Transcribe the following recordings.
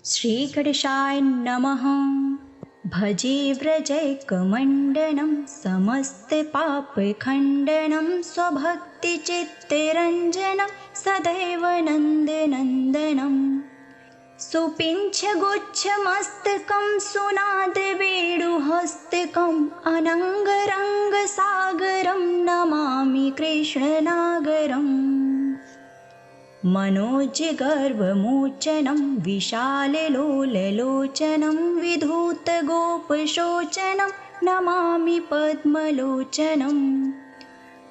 श्रीगणेशाय नमः। भजे व्रजैकमण्डनं समस्तपापखण्डनं स्वभक्तिचित्तरञ्जनं सदैव नन्दनन्दनं। सुपिञ्छगुच्छमस्तकं सुनादवेणुहस्तकम् अनङ्गरङ्गसागरं नमामि कृष्णनागरम्। मनोजगर्वमोचनं विशाललोललोचनं विधूतगोपशोचनं नमामि पद्मलोचनं।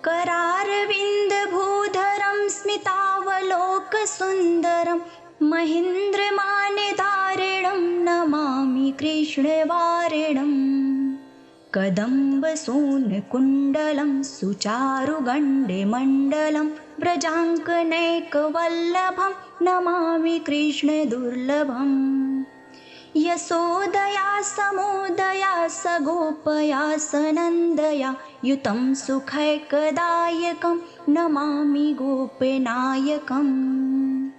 करारविन्दभूधरं स्मितावलोकसुन्दरं महीन्द्रमान्यधारिणं नमामि कृष्णवारिणम्। कदम्बसूनकुण्डलं सुचारुगण्डमण्डलं व्रजाङ्कनैकवल्लभं नमामि कृष्णदुर्लभम्। यशोदया समुदया सगोपया सनन्दया युतं सुखैकदायकं नमामि गोपनायकम्।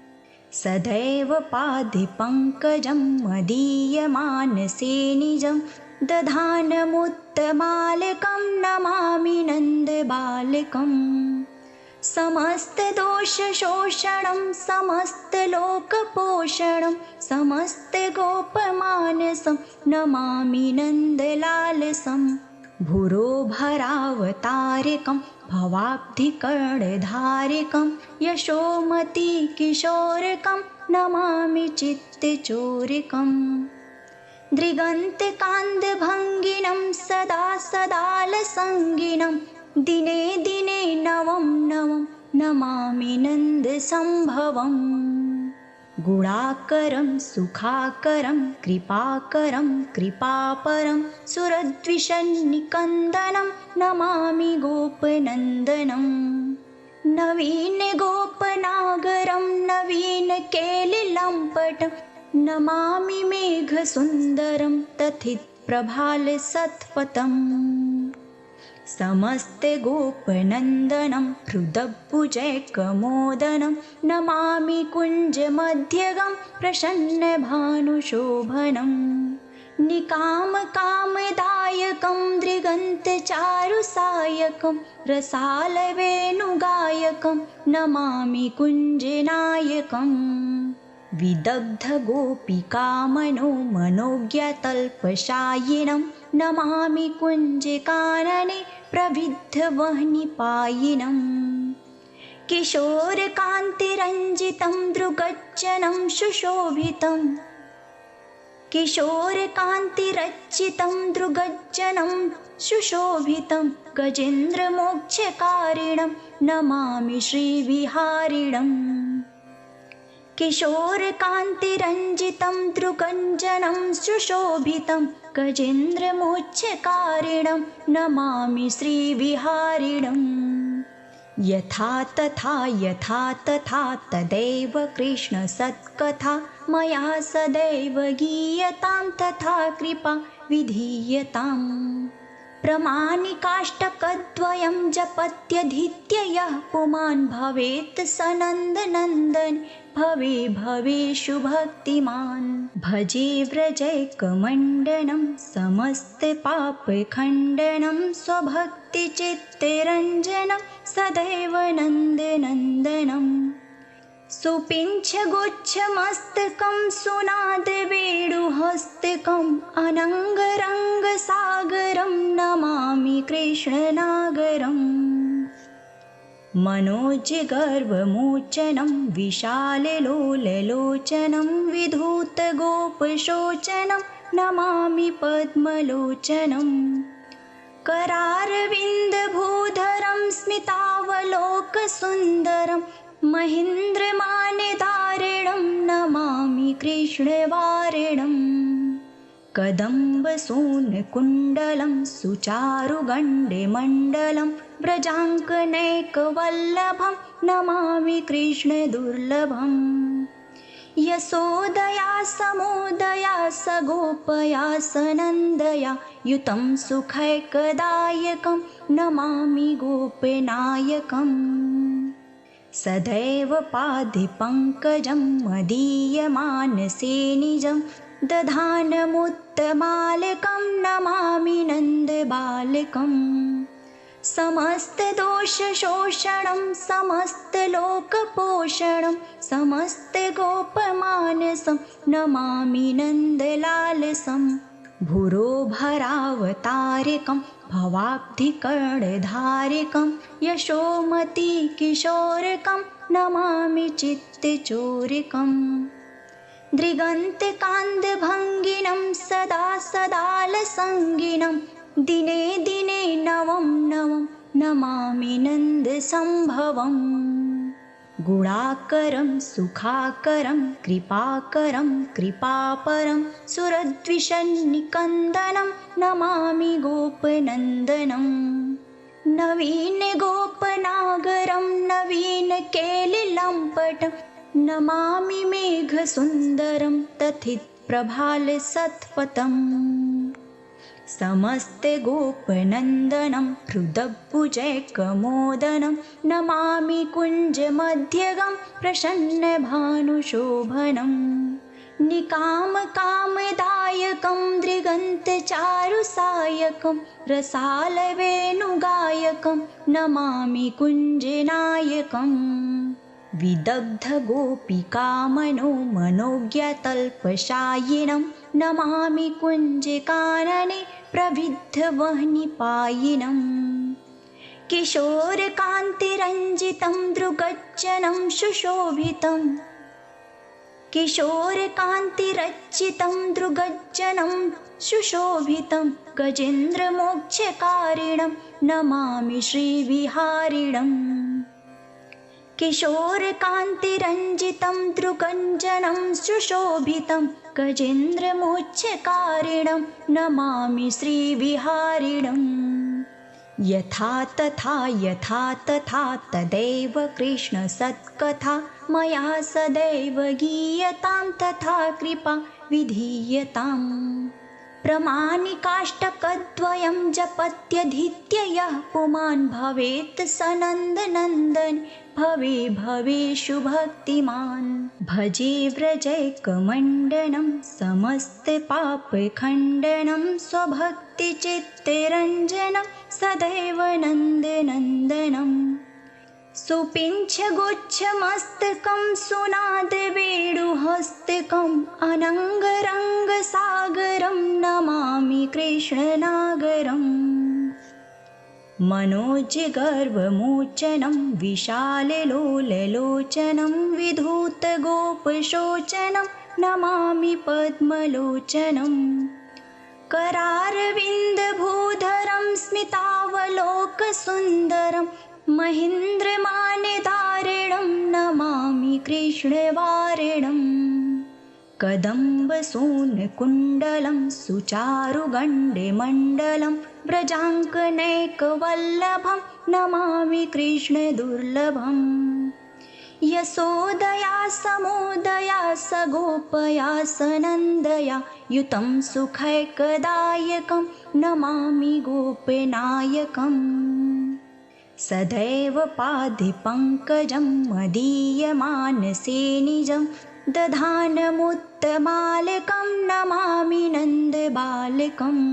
सदैव पादपङ्कजं मदीयमानसे निजं दधानमुत्तमालकं नमामि नन्दबालकम्। समस्तदोषशोषणं समस्तलोकपोषणं समस्तगोपमानसं नमामि नन्दलालसं। भुरोभरावतारिकं भवाब्धिकर्णधारिकं यशोमतिकिशोरकं नमामि चित्तचोरकम्। दृगन्तकान्दभङ्गिनं सदा सदालसङ्गिनं दिने दिने नवं नवं नमामि नन्दसम्भवम्। गुणाकरं सुखाकरं कृपाकरं कृपापरं सुरद्विषन्निकन्दनं नमामि गोपनन्दनं। नवीनगोपनागरं नवीनकेलिलम्पटं नमामि मेघसुन्दरं तथितप्रभालसत्पथम्। समस्तगोपनन्दनं हृदभुजैकमोदनं नमामि कुञ्जमध्यगं प्रसन्नभानुशोभनम्। निकामकामदायकं दृगन्तचारुसायकं रसालवेणुगायकं नमामि कुञ्जनायकम्। विदग्धगोपिकामनो मनोज्ञतल्पशायिनं नमामि कुञ्जकानने प्रविद्धवह्निपायिनम्। किशोरकान्तिरञ्जितं दृगज्जनं सुशोभितं किशोरकान्तिरच्युतं दृगज्जनं सुशोभितं गजेन्द्रमोक्षकारिणं नमामि श्रीविहारिणम्। किशोरकान्तिरञ्जितं दृगञ्जनं सुशोभितं गजेन्द्रमोक्षकारिणं नमामि श्रीविहारिणम्। यथा तथा तदैव कृष्णसत्कथा मया सदैव गीयतां तथा कृपा विधीयताम्। प्रमाणिकाष्टकद्वयं जपत्यधीत्य यः पुमान् भवेत् स नन्दनन्दन भवे भवेषु भक्तिमान्। भजे व्रजैकमण्डनं समस्तपापखण्डनं स्वभक्तिचित्तरञ्जनं सदैव नन्दनन्दनं। सुपिञ्छगुच्छमस्तकं सुनादवेणुहस्तकम् अनङ्गरङ्गसागरं नमामि कृष्णनागरम्। मनोजगर्वमोचनं विशाललोललोचनं विधूतगोपशोचनं नमामि पद्मलोचनं। करारविन्दभूधरं स्मितावलोकसुन्दरं महीन्द्रमान्यधारिणं नमामि कृष्णवारिणम्। कदम्बसूनकुण्डलं सुचारुगण्डमण्डलं व्रजाङ्कनैकवल्लभं नमामि कृष्णदुर्लभम्। यशोदया समुदया सगोपया सनन्दया युतं सुखैकदायकं नमामि गोपनायकम्। सदैव पादे पङ्कजं मदीयमानसे निजं दधानमुत्तमालकं नमामि नन्दबालकम् समस्तदोषशोषणं समस्तलोकपोषणं समस्तगोपमानसं नमामि नन्दलालसं भुरोभरावतारिकं भवाब्धिकर्णधारिकं यशोमतिकिशोरकं नमामि चित्तचोरकम् दृगन्तकान्दभङ्गिनं सदा सदालसङ्गिनं दिने दिने नवं नवं नमामि नन्दसम्भवम् गुणाकरं सुखाकरं कृपाकरं कृपापरं सुरद्विषन्निकन्दनं नमामि गोपनन्दनं नवीनगोपनागरं नवीनकेलिलम्पटं नमामि मेघसुन्दरं तथितप्रभालसत्पथम् समस्तगोपनन्दनं हृदभुजैकमोदनं नमामि कुञ्जमध्यगं प्रसन्नभानुशोभनं निकामकामदायकं दृगन्तचारुसायकं रसालवेणुगायकं नमामि कुञ्जनायकम् विदग्धगोपिकामनो मनोज्ञतल्पशायिनं नमामि कुञ्जकानने प्रविद्धवह्निपायिनं किशोरकान्तिरञ्जितं दृगज्जनं सुशोभितं किशोरकान्तिरच्युतं दृगज्जनं सुशोभितं गजेन्द्रमोक्षकारिणं नमामि श्रीविहारिणम् किशोरकान्तिरञ्जितं दृगञ्जनं सुशोभितं गजेन्द्रमोक्षकारिणं नमामि श्रीविहारिणम् यथा तथा तदैव कृष्णसत्कथा मया सदैव गीयतां तथा कृपा विधीयताम् प्रमाणिकाष्टकद्वयं जपत्यधीत्य यः पुमान् भवेत् स नन्दनन्दन भवे भवेषु भक्तिमान् भजे व्रजैकमण्डनं समस्तपापखण्डनं स्वभक्तिचित्तरञ्जनं सदैव नन्दनन्दनम् सुपिञ्छगुच्छमस्तकं सुनादवेणुहस्तकम् अनङ्गरङ्गसागरं नमामि कृष्णनागरम् मनोजगर्वमोचनं विशाललोललोचनं विधूतगोपशोचनं नमामि पद्मलोचनम् करारविन्दभूधरं स्मितावलोकसुन्दरं महीन्द्रमानधारिणं नमामि कृष्णवारिणम् कदम्बसूनकुण्डलं सुचारुगण्डमण्डलं व्रजाङ्कनैकवल्लभं नमामि कृष्णदुर्लभम् यशोदया समोदया सगोपया सनन्दया युतं सुखैकदायकं नमामि गोपनायकम् सदैव पादे पङ्कजं मदीयमानसे निजं दधानमुत्तमालकं नमामि नन्दबालकम्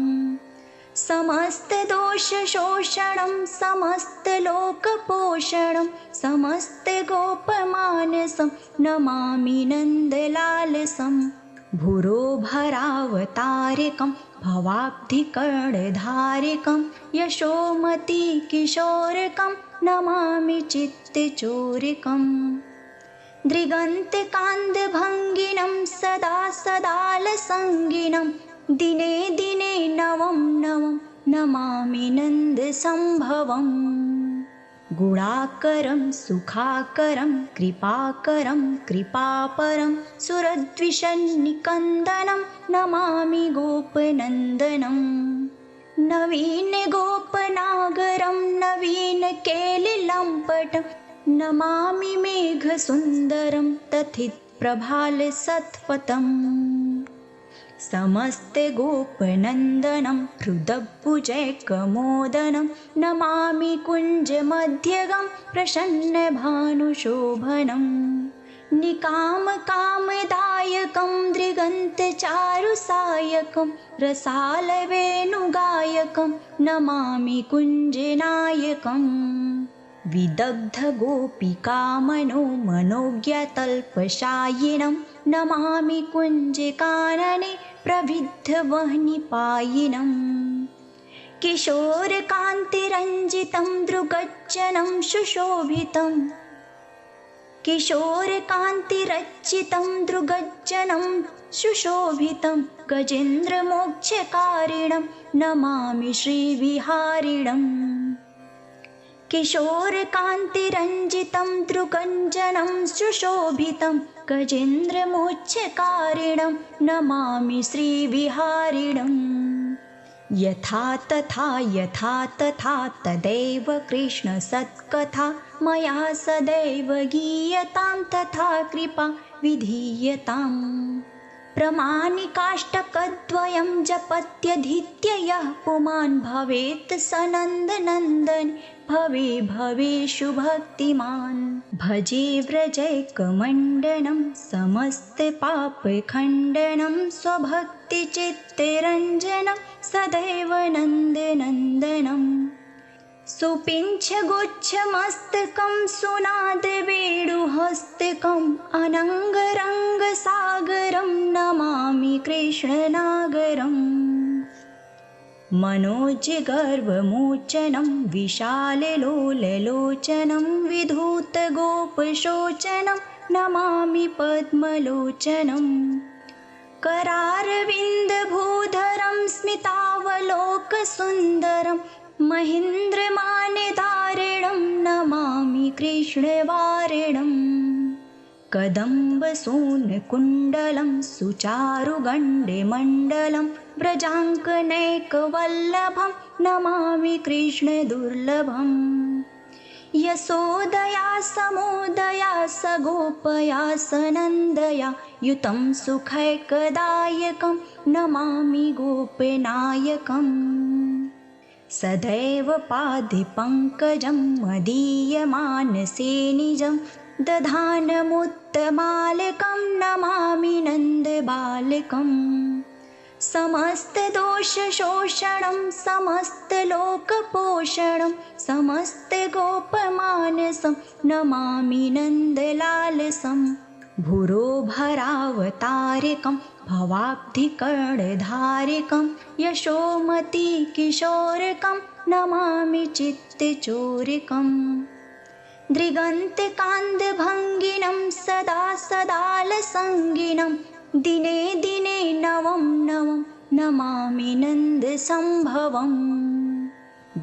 समस्तदोषशोषणं समस्तलोकपोषणं समस्तगोपमानसं नमामि नन्दलालसं भुरोभरावतारिकं भवाब्धिकर्णधारिकं यशोमतिकिशोरकं नमामि चित्तचोरकम् दृगन्तकान्दभङ्गिनं सदा सदालसङ्गिनं दिने दिने नवं नवं नमामि नन्दसम्भवम् गुणाकरं सुखाकरं कृपाकरं कृपापरं सुरद्विषन्निकन्दनं नमामि गोपनन्दनं नवीनगोपनागरं नवीनकेलिलम्पटं नमामि मेघसुन्दरं तथितप्रभालसत्पथम् समस्तगोपनन्दनं हृदभुजैकमोदनं नमामि कुञ्जमध्यगं प्रसन्नभानुशोभनम् निकामकामदायकं दृगन्तचारुसायकं रसालवेणुगायकं नमामि कुञ्जनायकम् विदग्धगोपिकामनो मनोज्ञतल्पशायिनं नमामि कुञ्जकानने प्रविद्धवह्निपायिनम् किशोरकान्तिरञ्जितं दृगज्जनं सुशोभितम् किशोरकान्तिरच्चितं दृगज्जनं सुशोभितं गजेन्द्रमोक्षकारिणं नमामि श्रीविहारिणम् किशोरकान्तिरञ्जितं दृगज्जनं सुशोभितं गजेन्द्रमोक्षकारिणं नमामि श्रीविहारिणम् यथा तथा तदैव कृष्णसत्कथा मया सदैव गीयतां तथा कृपा विधीयताम् प्रमाणिकाष्टकद्वयं जपत्यधीत्य यः पुमान् भवेत् स नन्दनन्दन भवेषु भक्तिमान् भजे व्रजैकमण्डनं समस्तपापखण्डनं स्वभक्तिचित्तरञ्जनं सदैव नन्दनन्दनम् सुपिञ्छगुच्छमस्तकं सुनादवेणुहस्तकम् अनङ्गरङ्गसागरं नमामि कृष्णनागरम् मनोजगर्वमोचनं विशाललोललोचनं विधूतगोपशोचनं नमामि पद्मलोचनम् करारविन्दभूधरं स्मितावलोकसुन्दरं महीन्द्रमानधारिणं नमामि कृष्णवारिणम् कदम्बसूनकुण्डलं सुचारुगण्डमण्डलं व्रजाङ्कनैकवल्लभं नमामि कृष्णदुर्लभम् यशोदया समोदया सगोपया सनन्दया युतं सुखैकदायकं नमामि गोपनायकम् सदैव पादपङ्कजं मदीयमानसे निजं दधानमुत्तमालकं नमामि नन्दबालकम् समस्तदोषशोषणं समस्तलोकपोषणं समस्तगोपमानसं नमामि नन्दलालसं भुरोभरावतारिकं भवाब्धिकर्णधारिकं यशोमतिकिशोरकं नमामि चित्तचोरकम् दृगन्तकान्दभङ्गिनं सदा सदालसङ्गिनं दिने दिने नवं नवं नमामि नन्दसम्भवम्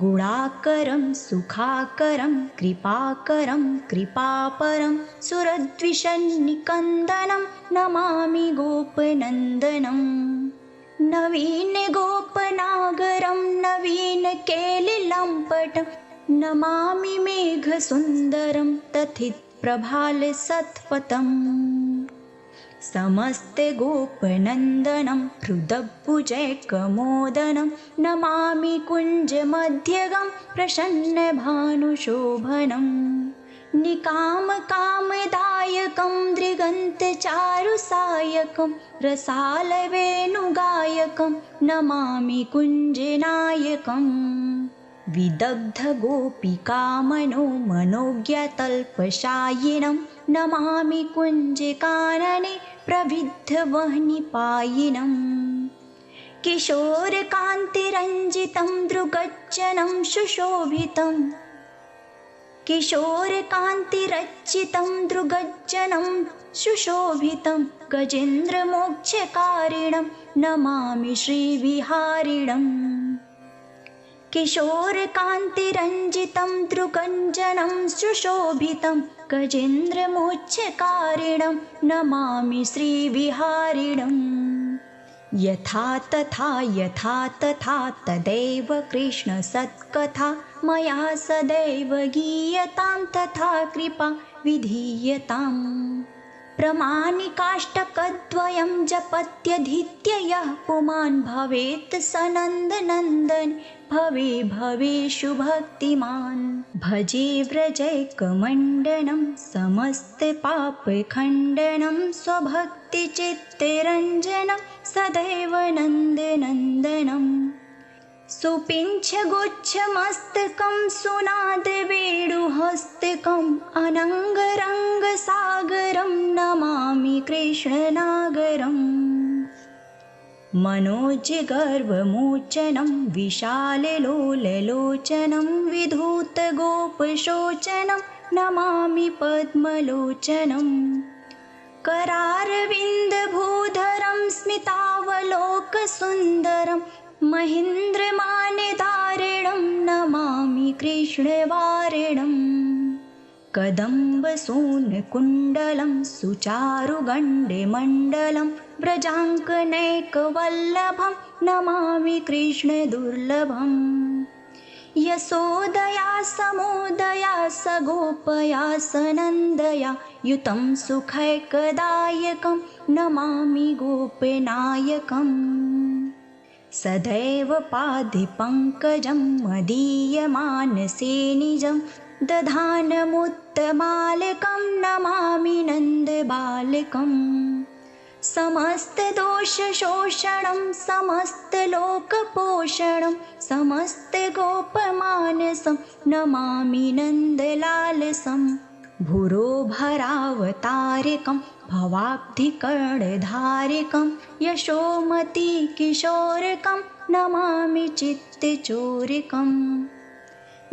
गुणाकरं सुखाकरं कृपाकरं कृपापरं सुरद्विषन्निकन्दनं नमामि गोपनन्दनं नवीनगोपनागरं नवीनकेलिलम्पटं नमामि मेघसुन्दरं तथितप्रभालसत्पथम् समस्तगोपनन्दनं हृदभुजैकमोदनं नमामि कुञ्जमध्यगं प्रसन्नभानुशोभनम् निकामकामदायकं दृगन्तचारुसायकं रसालवेणुगायकं नमामि कुञ्जनायकम् विदग्धगोपिकामनो मनोज्ञतल्पशायिनं नमामि कुञ्जकानने प्रविद्धवह्निपायिनम् किशोरकान्तिरञ्जितं दृगज्जनं सुशोभितं किशोरकान्तिरच्चितं दृगज्जनं सुशोभितं गजेन्द्रमोक्षकारिणं नमामि श्रीविहारिणम् किशोरकान्तिरञ्जितं दृगञ्जनं सुशोभितं गजेन्द्रमोक्षकारिणं नमामि श्रीविहारिणम् यथा तथा तदैव कृष्णसत्कथा मया सदैव गीयतां तथा कृपा विधीयताम् प्रमाणिकाष्टकद्वयं जपत्यधीत्य यः पुमान् भवेत् स नन्दनन्दन भवे भवेषु भक्तिमान्। भजे व्रजैकमण्डनं समस्तपापखण्डनं स्वभक्तिचित्तरञ्जनं सदैव नन्दनन्दनम्। सुपिञ्छगुच्छमस्तकं सुनादवेणुहस्तकम् अनङ्गरङ्गसागरं नमामि कृष्णनागरम्। मनोजगर्वमोचनं विशाललोललोचनं विधूतगोपशोचनं नमामि पद्मलोचनम्। करारविन्दभूधरं स्मितावलोकसुन्दरं महीन्द्रमानधारिणं नमामि कृष्णवारिणम्। कदम्बसूनकुण्डलं सुचारुगण्डमण्डलं व्रजाङ्कनैकवल्लभं नमामि कृष्णदुर्लभम्। यशोदया समोदया सगोपया सनन्दया युतं सुखैकदायकं नमामि गोपनायकम्। सदैव पादपङ्कजं मदीयमानसे निजं दधानमुत्तमालकं नमामि नन्दबालकम्। समस्तदोषशोषणं समस्तलोकपोषणं समस्तगोपमानसं नमामि नन्दलालसम्। भुरोभरावतारिकं भवाब्धिकर्णधारिकं यशोमतिकिशोरकं नमामि चित्तचोरकम्।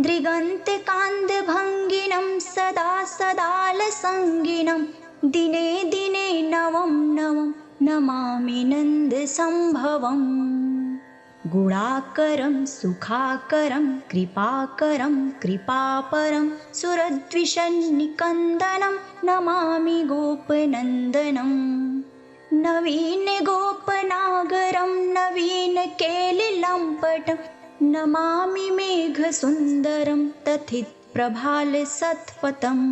दृगन्तकान्दभङ्गिनं सदा सदालसङ्गिनं दिने दिने नवं नवं नमामि नन्दसम्भवम्। गुणाकरं सुखाकरं कृपाकरं कृपापरं सुरद्विषन्निकन्दनं नमामि गोपनन्दनम्। नवीनगोपनागरं नवीनकेलिलम्पटं नमामि मेघसुन्दरं तथितप्रभालसत्पथम्।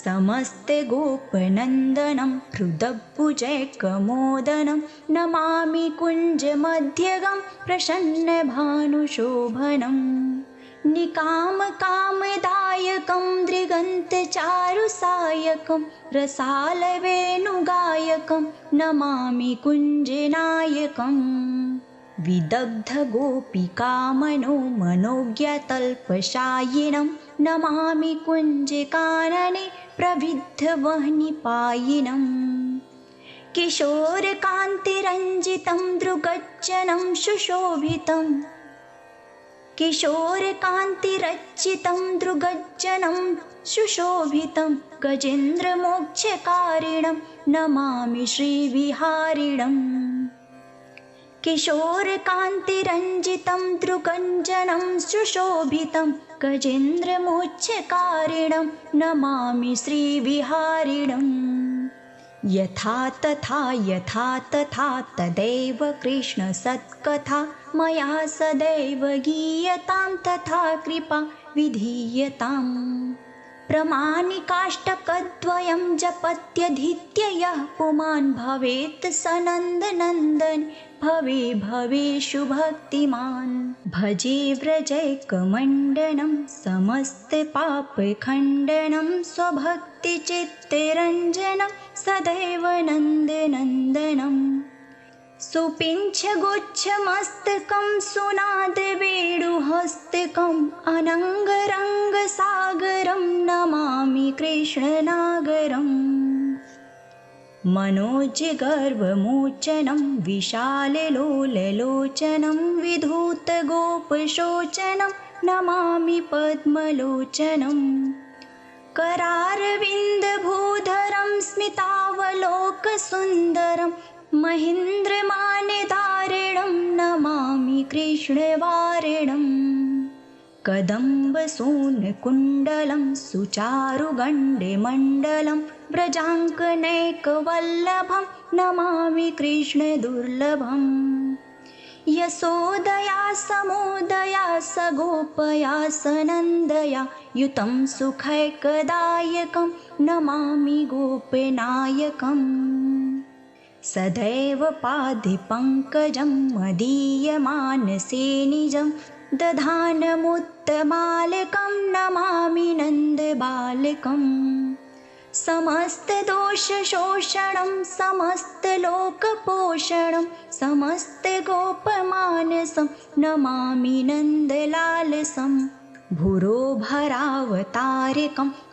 समस्तगोपनन्दनं हृदभुजैकमोदनं नमामि कुञ्जमध्यगं प्रसन्नभानुशोभनम्। निकामकामदायकं दृगन्तचारुसायकं रसालवेणुगायकं नमामि कुञ्जनायकम्। विदग्धगोपिकामनो मनोज्ञतल्पशायिनं नमामि कुञ्जकानने प्रविद्धवह्निपायिनम्। किशोरकान्तिरञ्जितं दृगज्जनं सुशोभितं किशोरकान्तिरच्युतं दृगज्जनं सुशोभितं गजेन्द्रमोक्षकारिणं नमामि श्रीविहारिणम्। किशोरकान्तिरञ्जितं दृगञ्जनं सुशोभितं गजेन्द्रमोक्षकारिणं नमामि श्रीविहारिणम्। यथा तथा तदैव कृष्णसत्कथा मया सदैव गीयतां तथा कृपा विधीयताम्। प्रमाणिकाष्टकद्वयं जपत्यधीत्य यः पुमान् भवेत् स नन्दनन्दन भवे भवेषु भक्तिमान्। भजे व्रजैकमण्डनं समस्तपापखण्डनं स्वभक्तिचित्तरञ्जनं सदैव नन्दनन्दनम्। सुपिञ्छगुच्छमस्तकं सुनादवेणुहस्तकम् अनङ्गरङ्गसागरं नमामि कृष्णनागरम्। मनोजगर्वमोचनं विशाललोललोचनं विधूतगोपशोचनं नमामि पद्मलोचनम्। करारविन्दभूधरं स्मितावलोकसुन्दरं महीन्द्रमानधारिणं नमामि कृष्णवारिणम्। कदम्बसूनकुण्डलं सुचारुगण्डमण्डलं व्रजाङ्कनैकवल्लभं नमामि कृष्णदुर्लभम्। यशोदया समुदया सगोपया सनन्दया युतं सुखैकदायकं नमामि गोपनायकम् सदैव पादे पङ्कजं मदीयमानसे निजं दधानमुत्तमालकं नमामि नन्दबालकम् समस्तदोषशोषणं समस्तलोकपोषणं समस्तगोपमानसं नमामि नन्दलालसं भुरोभरावतारिकं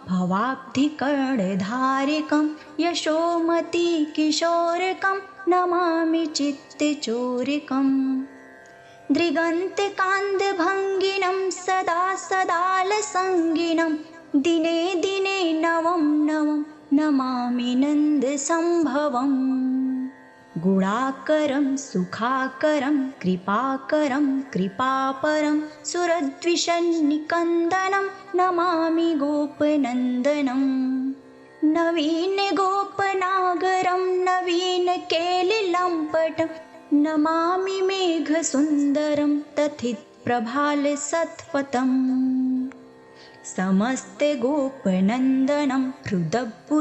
भवाब्धिकर्णधारिकं यशोमतिकिशोरकं नमामि चित्तचोरकम् दृगन्तकान्दभङ्गिनं सदा सदालसङ्गिनं दिने दिने नवं नवं नमामि नन्दसम्भवम् गुणाकरं सुखाकरं कृपाकरं कृपापरं सुरद्विषन्निकन्दनं नमामि गोपनन्दनं नवीनगोपनागरं नवीनकेलिलम्पटं नमामि मेघसुन्दरं तथितप्रभालसत्पथम् समस्तगोपनन्दनं हृदभुजैकमोदनं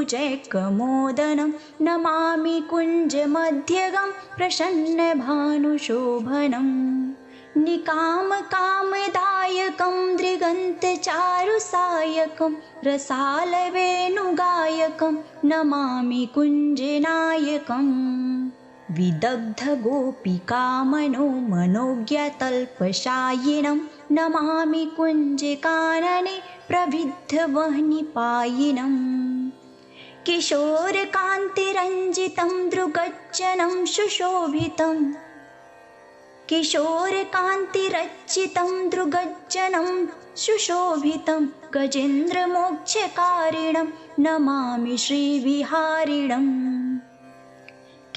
नमामि कुञ्जमध्यगं प्रसन्नभानुशोभनं निकामकामदायकं दृगन्तचारुसायकं रसालवेणुगायकं नमामि कुञ्जनायकम् विदग्धगोपिकामनो मनोज्ञतल्पशायिनं नमामि कुञ्जकानने प्रविद्धवह्निपायिनं किशोरकान्तिरञ्जितं दृगज्जनं सुशोभितं किशोरकान्तिरच्युतं दृगज्जनं सुशोभितं गजेन्द्रमोक्षकारिणं नमामि श्रीविहारिणम्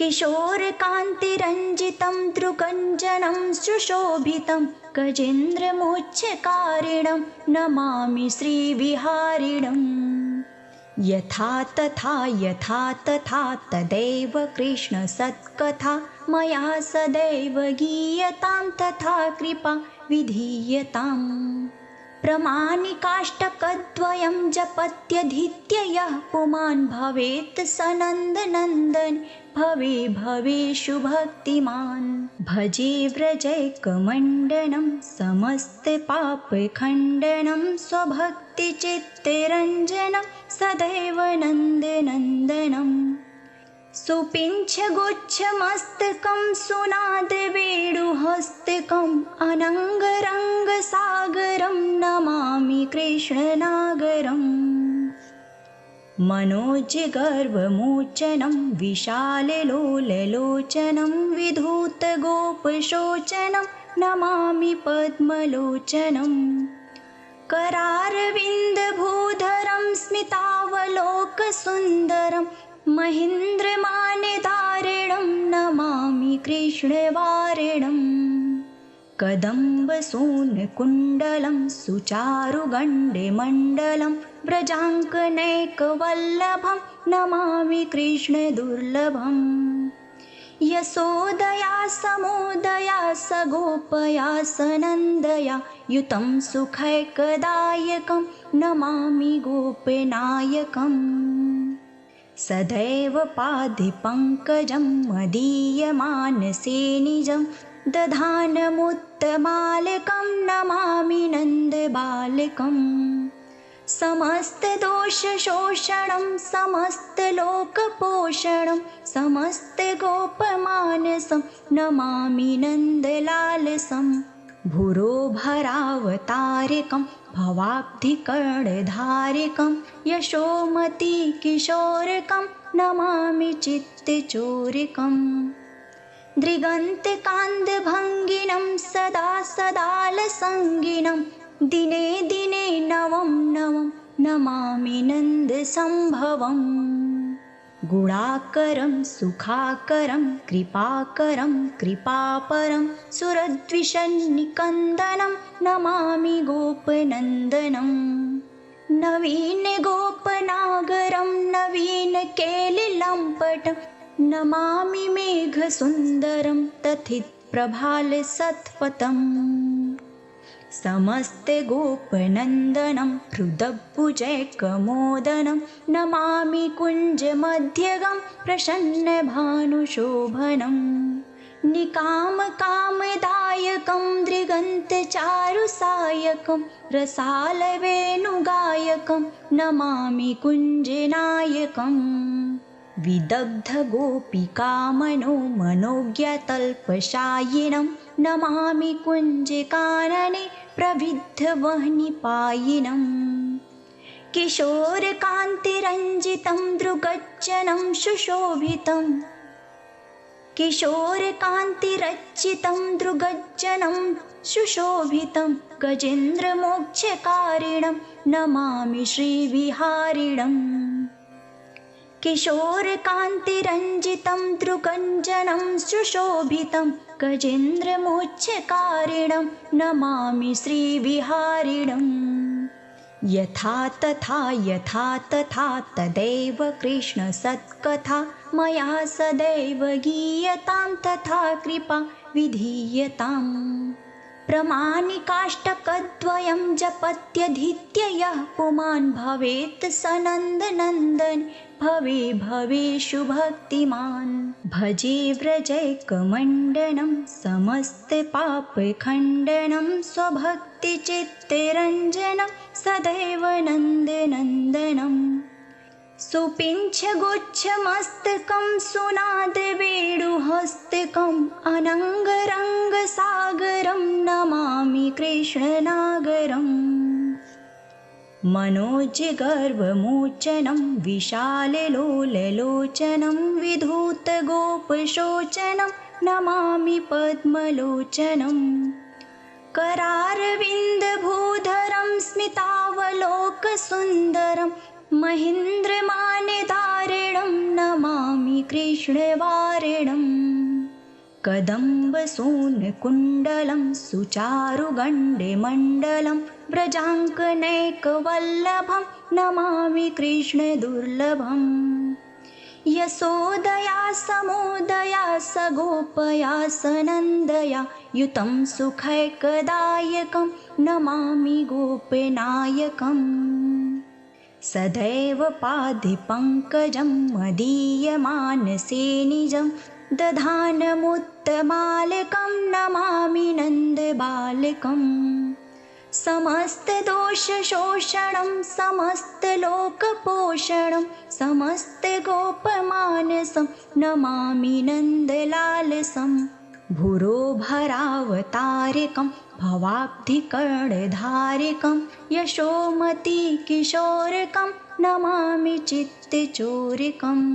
किशोरकान्तिरञ्जितं दृगञ्जनं सुशोभितं गजेन्द्रमोक्षकारिणं नमामि श्रीविहारिणम् यथा तथा तदैव कृष्णसत्कथा मया सदैव गीयतां तथा कृपा विधीयताम् प्रमाणिकाष्टकद्वयं जपत्यधीत्य यः पुमान् भवेत् स नन्दनन्दन भवे भवेषु भक्तिमान् भजे व्रजैकमण्डनं समस्तपापखण्डनं स्वभक्तिचित्तरञ्जनं सदैव नन्दनन्दनम् सुपिञ्छगुच्छमस्तकं सुनादवेणुहस्तकम् अनङ्गरङ्गसागरं नमामि कृष्णनागरम् मनोजगर्वमोचनं विशाललोललोचनं विधूतगोपशोचनं नमामि पद्मलोचनम् करारविन्दभूधरं स्मितावलोकसुन्दरं महीन्द्रमानधारिणं नमामि कृष्णवारिणम् कदम्बसूनकुण्डलं सुचारुगण्डमण्डलं व्रजाङ्कनैकवल्लभं नमामि कृष्णदुर्लभम् यशोदया समुदया सगोपया सनन्दया युतं सुखैकदायकं नमामि गोपनायकम् सदैव पादे पङ्कजं मदीयमानसे निजं दधानमुत्तमालकं नमामि नन्दबालकम् समस्तदोषशोषणं समस्तलोकपोषणं समस्तगोपमानसं नमामि नन्दलालसं भुरोभरावतारिकं भवाब्धिकर्णधारिकं यशोमतिकिशोरकं नमामि चित्तचोरकम् दृगन्तकान्दभङ्गिनं सदा सदालसङ्गिनं दिने दिने नवं नवं नमामि नन्दसम्भवम् गुणाकरं सुखाकरं कृपाकरं कृपापरं सुरद्विषन्निकन्दनं नमामि गोपनन्दनं नवीनगोपनागरं नवीनकेलिलम्पटं नमामि मेघसुन्दरं तथित प्रभालसत्पथम् समस्ते गोपनन्दनं हृदभुजैकमोदनं नमामि कुञ्जमध्यगं प्रसन्नभानुशोभनम् निकामकामदायकं दृगन्तचारुसायकं रसालवेणुगायकं नमामि कुञ्जनायकम् विदग्धगोपिकामनो मनोज्ञतल्पशायिनं नमामि कुञ्जकानने प्रविद्धवह्निपायिनम् किशोरकान्तिरञ्जितं दृगज्जनं सुशोभितम् किशोरकान्तिरच्चितं दृगज्जनं सुशोभितं गजेन्द्रमोक्षकारिणं नमामि श्रीविहारिणम् किशोरकान्तिरञ्जितं दृगज्जनं सुशोभितं गजेन्द्रमोक्षकारिणं नमामि श्रीविहारिणम् यथा तथा तदैव कृष्णसत्कथा मया सदैव गीयतां तथा कृपा विधीयताम् प्रमाणिकाष्टकद्वयं जपत्यधीत्य यः पुमान् भवेत् स नन्दनन्दन भवेषु भक्तिमान् भजे व्रजैकमण्डनं समस्तपापखण्डनं स्वभक्तिचित्तरञ्जनं सदैव नन्दनन्दनम् सुपिञ्छगुच्छमस्तकं सुनादवेणुहस्तकम् अनङ्गरङ्गसागरं नमामि कृष्णनागरम् मनोजगर्वमोचनं विशाललोललोचनं विधूतगोपशोचनं नमामि पद्मलोचनम् करारविन्दभूधरं स्मितावलोकसुन्दरं महीन्द्रमानधारिणं नमामि कृष्णवारिणम् कदम्बसूनकुण्डलं सुचारुगण्डमण्डलं व्रजाङ्कनैकवल्लभं नमामि कृष्णदुर्लभम् यशोदया समोदया सगोपया सनन्दया युतं सुखैकदायकं नमामि गोपनायकम् सदैव पादपङ्कजं मदीयमानसे निजं दधानमुत्तमालकं नमामि नन्दबालकम् समस्तदोषशोषणं समस्तलोकपोषणं समस्तगोपमानसं नमामि नन्दलालसं भुरोभरावतारिकं भवाब्धिकर्णधारिकं यशोमतिकिशोरकं नमामि चित्तचोरकम्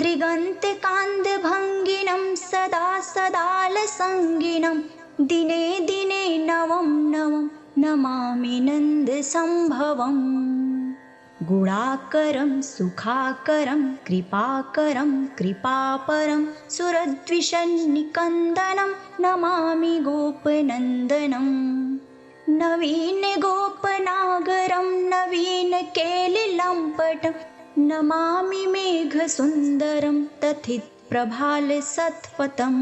दृगन्तकान्दभङ्गिनं सदा सदालसङ्गिनं दिने दिने नवं नवं नमामि नन्दसम्भवम् गुणाकरं सुखाकरं कृपाकरं कृपापरं सुरद्विषन्निकन्दनं नमामि गोपनन्दनं नवीनगोपनागरं नवीनकेलिलम्पटं नमामि मेघसुन्दरं तथितप्रभालसत्पथम्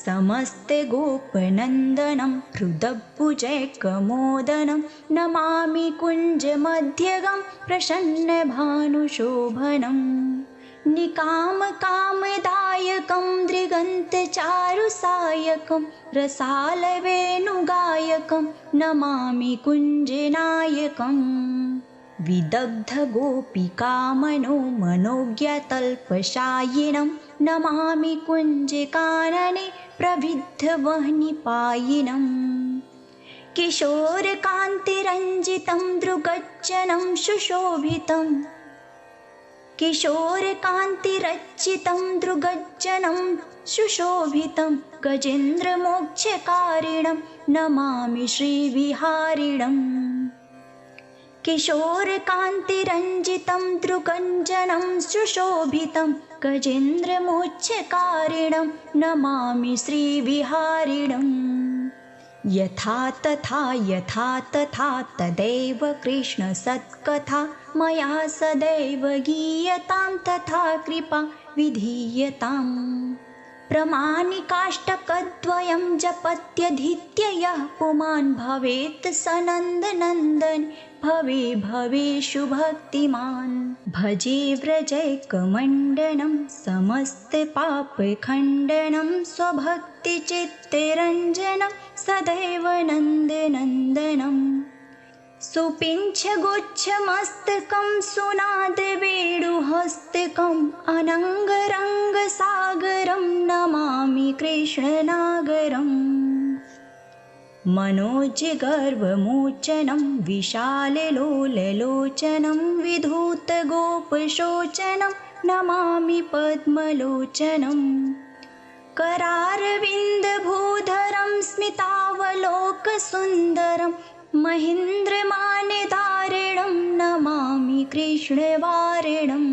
समस्ते गोपनन्दनं हृदभुजैकमोदनं नमामि कुञ्जमध्यगं प्रसन्नभानुशोभनम् निकामकामदायकं दृगन्तचारुसायकं रसालवेणुगायकं नमामि कुञ्जनायकम् विदग्धगोपिकामनो मनोज्ञतल्पशायिनं नमामि कुञ्जकानने प्रविद्धवह्निपायिनम् किशोरकान्तिरञ्जितं दृगज्जनं सुशोभितं किशोरकान्तिरच्चितं दृगज्जनं सुशोभितं गजेन्द्रमोक्षकारिणं नमामि श्रीविहारिणम् किशोरकान्तिरञ्जितं दृगञ्जनं सुशोभितं गजेन्द्रमोक्षकारिणं नमामि श्रीविहारिणम् यथा तथा तदैव कृष्णसत्कथा मया सदैव गीयतां तथा कृपा विधीयताम् प्रमाणिकाष्टकद्वयं जपत्यधीत्य यः पुमान् भवेत् स नन्दनन्दन भवे भवेषु भक्तिमान्। भजे व्रजैकमण्डनं समस्तपापखण्डनं स्वभक्तिचित्तरञ्जनं सदैव नन्दनन्दनम्। सुपिञ्छगुच्छमस्तकं सुनादवेणुहस्तकम् अनङ्गरङ्गसागरं नमामि कृष्णनागरम्। मनोजगर्वमोचनं विशाललोललोचनं विधूतगोपशोचनं नमामि पद्मलोचनम्। करारविन्दभूधरं स्मितावलोकसुन्दरं महीन्द्रमानधारिणं नमामि कृष्णवारिणम्।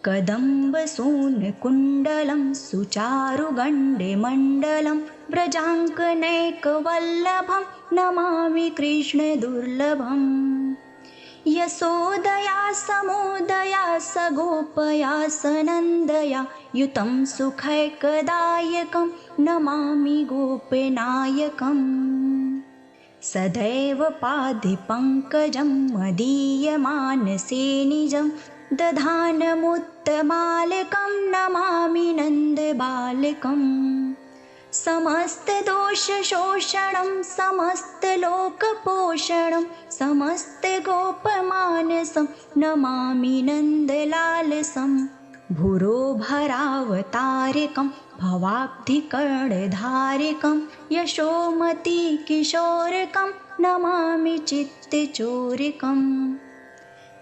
कदम्बसूनकुण्डलं सुचारुगण्डमण्डलं व्रजाङ्कनैकवल्लभं नमामि कृष्णदुर्लभम्। यशोदया समोदया सगोपया सनन्दया युतं सुखैकदायकं नमामि गोपनायकम्। सदैव पादपङ्कजं मदीयमानसे निजं दधानमुत्तमालकं नमामि नन्दबालकम्। समस्तदोषशोषणं समस्तलोकपोषणं समस्तगोपमानसं नमामि नन्दलालसम्। भुरोभरावतारिकं भवाब्धिकर्णधारिकं यशोमतिकिशोरकं नमामि चित्तचोरकम्।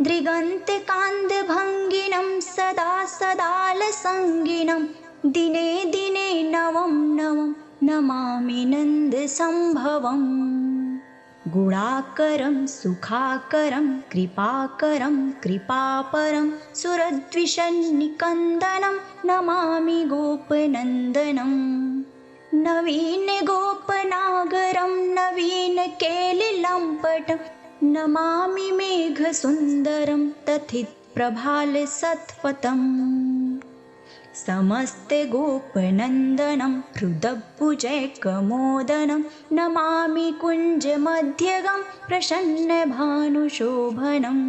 दृगन्तकान्दभङ्गिनं सदा सदालसङ्गिनं दिने दिने नवं नवं नमामि नन्दसम्भवम्। गुणाकरं सुखाकरं कृपाकरं कृपापरं सुरद्विषन्निकन्दनं नमामि गोपनन्दनम्। नवीनगोपनागरं नवीनकेलिलम्पटं नमामि मेघसुन्दरं तथितप्रभालसत्पथम्। समस्तगोपनन्दनं हृदभुजैकमोदनं नमामि कुञ्जमध्यगं प्रसन्नभानुशोभनम्।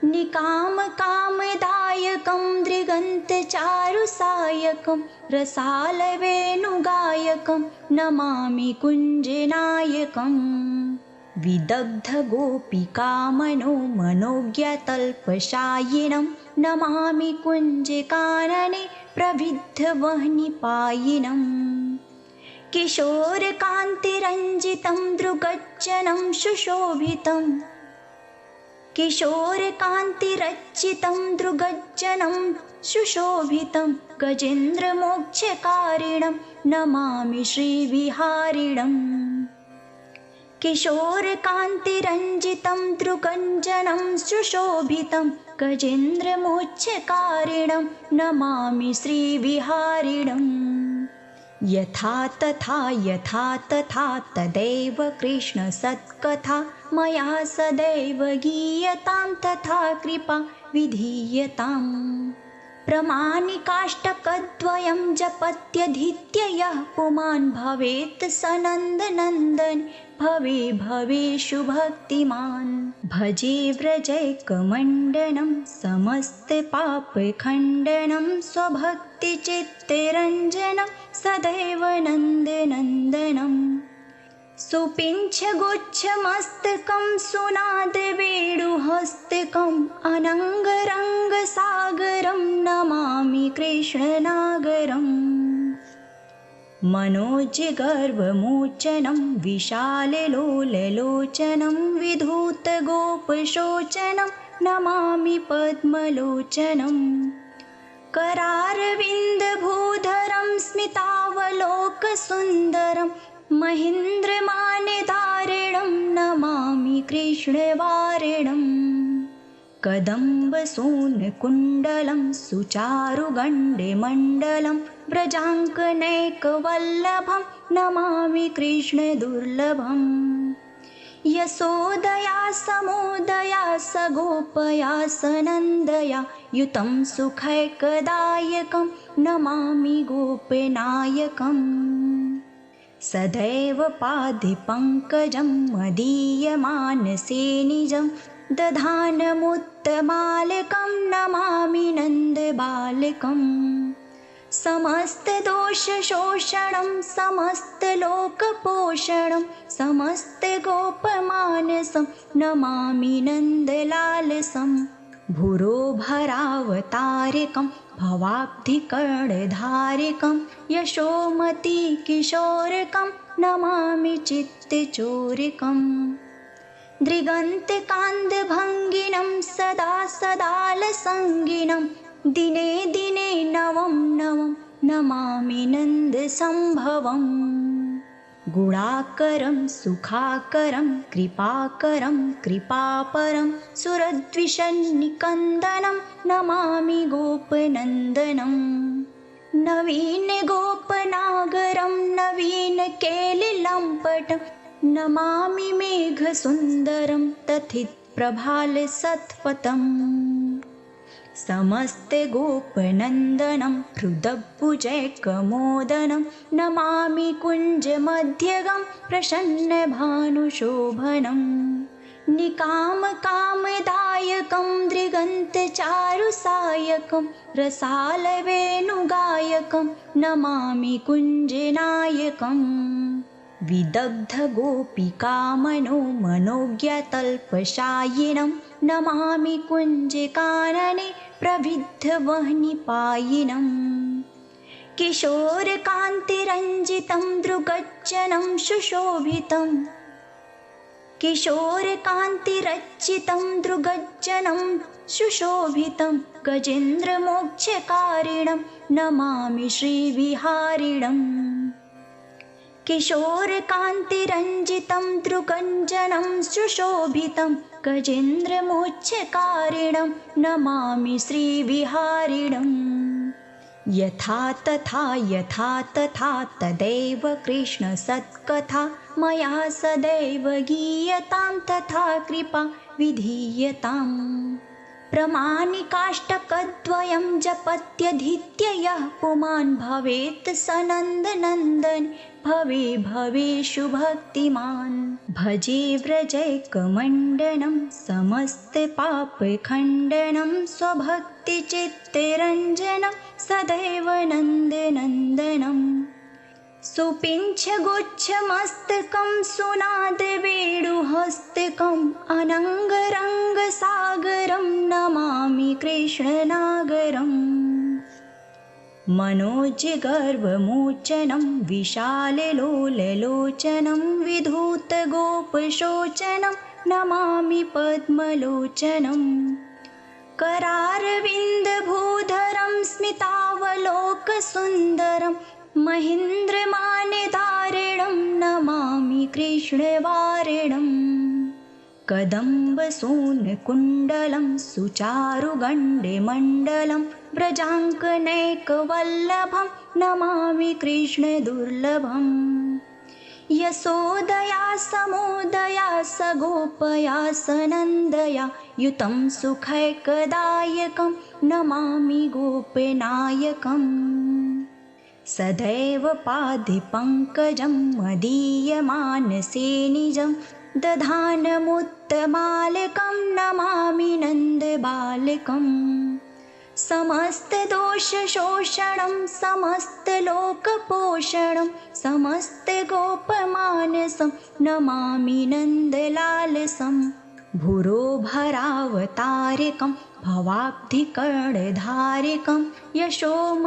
निकामकामदायकं दृगन्तचारुसायकं रसालवेणुगायकं नमामि कुञ्जनायकम्। विदग्धगोपिकामनो मनोज्ञतल्पशायिनं नमामि कुञ्जकानने प्रविद्धवह्निपायिनम्। किशोरकान्तिरञ्जितं दृगज्जनं सुशोभितं किशोरकान्तिरच्युतं दृगज्जनं सुशोभितं गजेन्द्रमोक्षकारिणं नमामि श्रीविहारिणम्। किशोरकान्तिरञ्जितं दृगञ्जनं सुशोभितं गजेन्द्रमोक्षकारिणं नमामि श्रीविहारिणम्। यथा तथा तदैव कृष्णसत्कथा मया सदैव गीयतां तथा कृपा विधीयताम्। प्रमाणिकाष्टकद्वयं जपत्यधीत्य यः पुमान् भवेत् स नन्दनन्दन भवे भवेषु भक्तिमान्। भजे व्रजैकमण्डनं समस्तपापखण्डनं स्वभक्तिचित्तरञ्जनं सदैव नन्दनन्दनम्। सुपिञ्छगुच्छमस्तकं सुनादवेणुहस्तकम् अनङ्गरङ्गसागरं नमामि कृष्णनागरम्। मनोजगर्वमोचनं विशाललोललोचनं विधूतगोपशोचनं नमामि पद्मलोचनम्। करारविन्दभूधरं स्मितावलोकसुन्दरं महीन्द्रमानधारिणं नमामि कृष्णवारिणम्। कदम्बसूनकुण्डलं सुचारुगण्डमण्डलं व्रजाङ्कनैकवल्लभं नमामि कृष्णदुर्लभम्। यशोदया समुदया सगोपया सनन्दया युतं सुखैकदायकं नमामि गोपनायकम् सदैव पादे पङ्कजं मदीयमानसे निजं दधानमुत्तमालकं नमामि नन्दबालकम् समस्तदोषशोषणं समस्तलोकपोषणं समस्तगोपमानसं नमामि नन्दलालसं भुरोभरावतारिकं भवाब्धिकर्णधारिकं यशोमतिकिशोरकं नमामि चित्तचोरकम् दृगन्तकान्दभङ्गिनं सदा सदालसङ्गिनं दिने दिने नवं नवं नमामि नन्दसम्भवम् गुणाकरं सुखाकरं कृपाकरं कृपापरं सुरद्विषन्निकन्दनं नमामि गोपनन्दनं नवीनगोपनागरं नवीनकेलिलम्पटं नमामि मेघसुन्दरं तथितप्रभालसत्पथम् समस्तगोपनन्दनं हृदभुजैकमोदनं नमामि कुञ्जमध्यगं प्रसन्नभानुशोभनं निकामकामदायकं दृगन्तचारुसायकं रसालवेणुगायकं नमामि कुञ्जनायकम् विदग्धगोपिकामनो मनोज्ञतल्पशायिनं नमामि कुञ्जकानने प्रविद्धवह्निपायिनं किशोरकान्तिरञ्जितं दृगज्जनं सुशोभितं किशोरकान्तिरच्युतं दृगज्जनं सुशोभितं गजेन्द्रमोक्षकारिणं नमामि श्रीविहारिणम् किशोरकान्तिरञ्जितं दृगञ्जनं सुशोभितं गजेन्द्रमोक्षकारिणं नमामि श्रीविहारिणम् यथा तथा तदैव कृष्णसत्कथा मया सदैव गीयतां तथा कृपा विधीयताम् प्रमाणिकाष्टकद्वयं जपत्यधीत्य यः पुमान् भवेत् स नन्दनन्दन भवे भवेषु भक्तिमान् भजे व्रजैकमण्डनं समस्तपापखण्डनं स्वभक्तिचित्तरञ्जनं सदैव नन्दनन्दनम् सुपिञ्छगुच्छमस्तकं सुनादवेणुहस्तकम् अनङ्गरङ्गसागरं नमामि कृष्णनागरम् मनोजगर्वमोचनं विशाललोललोचनं विधूतगोपशोचनं नमामि पद्मलोचनम् करारविन्दभूधरं स्मितावलोकसुन्दरं महीन्द्रमानधारिणं नमामि कृष्णवारिणम् कदम्बसूनकुण्डलं सुचारुगण्डमण्डलं व्रजाङ्कनैकवल्लभं नमामि कृष्णदुर्लभम् यशोदया समुदया सगोपया सनन्दया युतं सुखैकदायकं नमामि गोपनायकम् सदैव पादे पङ्कजं मदीयमानसे निजं दधानमुत्तमालकं नमामि नन्दबालकम् समस्तदोषशोषणं समस्तलोकपोषणं समस्तगोपमानसं नमामि नन्दलालसं भुरोभरावतारिकं भवाब्धिकर्णधारिकं यशोमतिकिशोरकं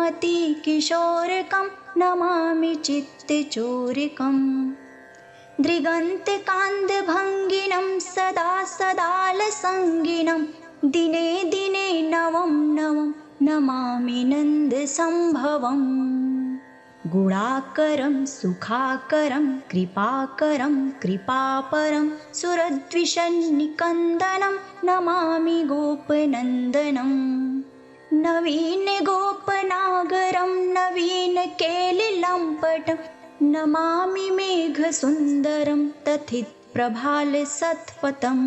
नमामि चित्तचोरकम् दृगन्तकान्दभङ्गिनं सदा सदालसङ्गिनं दिने दिने नवं नवं नमामि नन्दसम्भवम् गुणाकरं सुखाकरं कृपाकरं कृपापरं सुरद्विषन्निकन्दनं नमामि गोपनन्दनं नवीनगोपनागरं नवीनकेलिलम्पटं नमामि मेघसुन्दरं तथित प्रभालसत्पथम्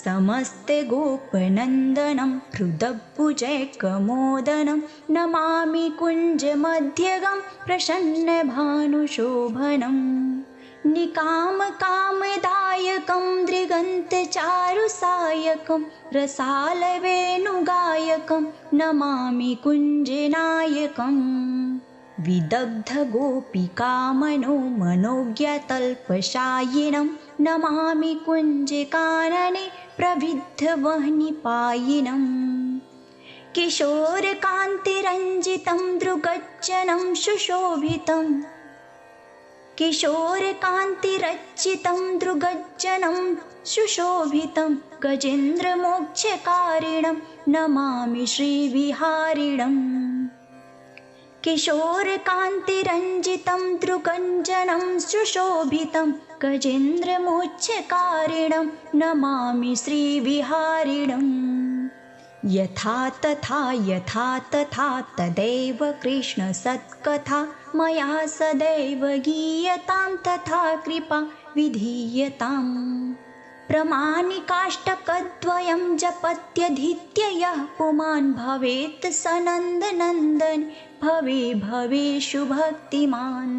समस्ते गोपनन्दनं हृदभुजैकमोदनं नमामि कुञ्जमध्यगं प्रसन्नभानुशोभनम् निकामकामदायकं दृगन्तचारुसायकं रसालवेणुगायकं नमामि कुञ्जनायकम् विदग्धगोपिकामनो मनोज्ञतल्पशायिनं नमामि कुञ्जकानने प्रविद्धवह्निपायिनम् किशोरकान्तिरञ्जितं दृगज्जनं सुशोभितम् किशोरकान्तिरच्युतं दृगज्जनं सुशोभितं गजेन्द्रमोक्षकारिणं नमामि श्रीविहारिणम् किशोरकान्तिरञ्जितं दृगज्जनं सुशोभितं गजेन्द्रमोक्षकारिणं नमामि श्रीविहारिणम् यथा तथा तदैव कृष्णसत्कथा मया सदैव गीयतां तथा कृपा विधीयताम् प्रमाणिकाष्टकद्वयं जपत्यधीत्य यः पुमान् भवेत् स नन्दनन्दन भवे भवेषु भक्तिमान्।